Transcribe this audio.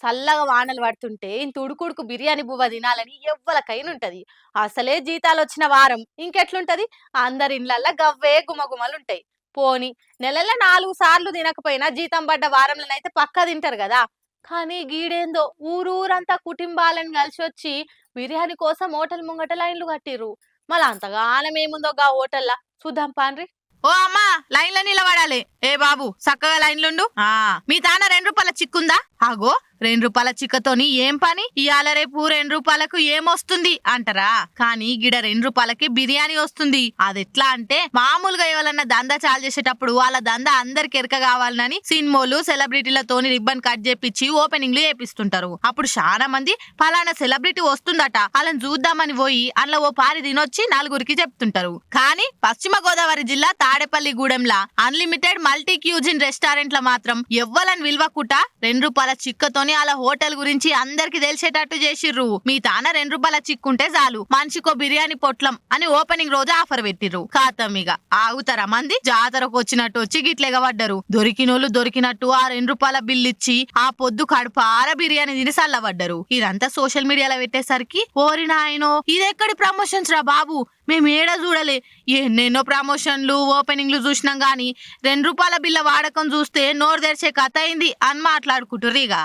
చల్లగా వానలు పడుతుంటే ఇంత ఉడుకుడుకు బిర్యానీ బువ్వ తినాలని ఎవ్వలకైనా ఉంటది. అసలే జీతాలొచ్చిన వారం ఇంకెట్లుంటది? అందరి ఇండ్లల్ల గవ్వే గుమగుమలుంటాయి. పోనీ నెలల 4 సార్లు తినకపోయినా జీతం పడ్డ వారంలోనైతే పక్కా తింటారు కదా. కానీ గీడేందో ఊరూరంతా కుటుంబాలను కలిసొచ్చి బిర్యానీ కోసం హోటల్ ముంగట లైన్లు కట్టిర్రు. మళ్ళీ అంతగానం ఏముందో గా హోటల్లా చూద్దాం పాన్రి. ఓ అమ్మా, లైన్లో నిలబడాలి. ఏ బాబు సక్కగా లైన్లుండు. మీ తాన 2 రూపాయల చిక్కుందా? ఆగో, 2 రూపాయల చిక్కతోని ఏం పని? ఇవాళ రేపు 2 రూపాయలకు ఏమొస్తుంది అంటారా? కానీ గిడ 2 రూపాయలకి బిర్యానీ వస్తుంది. అది ఎట్లా అంటే, మామూలుగా ఎవరన్నా దందా చాలు చేసేటప్పుడు వాళ్ళ దందా అందరికి ఎరక కావాలని సినిమాలు సెలబ్రిటీలతోని రిబ్బన్ కట్ చేపించి ఓపెనింగ్లు చేపిస్తుంటారు. అప్పుడు చాలా మంది పలానా సెలబ్రిటీ వస్తుందట వాళ్ళని చూద్దామని పోయి అందులో ఓ పారి తినొచ్చి నలుగురికి చెప్తుంటారు. కానీ పశ్చిమ గోదావరి జిల్లా తాడేపల్లిగూడెంలా అన్లిమిటెడ్ మల్టీ క్యూజిన్ రెస్టారెంట్ల మాత్రం ఎవ్వలని విలువకుట 2 రూపాయల చిక్కతోని అలా హోటల్ గురించి అందరికి తెలిసేటట్టు చేసిర్రు. మీ తాన 2 రూపాయల చిక్కుంటే చాలు మనిషికో బిర్యానీ పొట్లం అని ఓపెనింగ్ రోజు ఆఫర్ పెట్టిర్రు. ఖాతమిగా ఆగుతారా మంది? జాతరకు వచ్చినట్టు వచ్చి గిట్లెగబడ్డరు. దొరికినోళ్ళు దొరికినట్టు ఆ 2 రూపాయల బిల్లు ఇచ్చి ఆ పొద్దు కడుపార బిర్యానీ తిని సల్లబడ్డరు. ఇదంతా సోషల్ మీడియాలో పెట్టేసరికి ఓరి నాయనో ఇదెక్కడి ప్రమోషన్స్ రా బాబు, మేము ఏడ చూడలే. ఎన్నెన్నో ప్రమోషన్లు ఓపెనింగ్లు చూసినాం గానీ 2 రూపాయల బిల్ల వాడకం చూస్తే నోరు తెరిచే కథ అయింది అని మాట్లాడుకుంటుర్రు ఇక.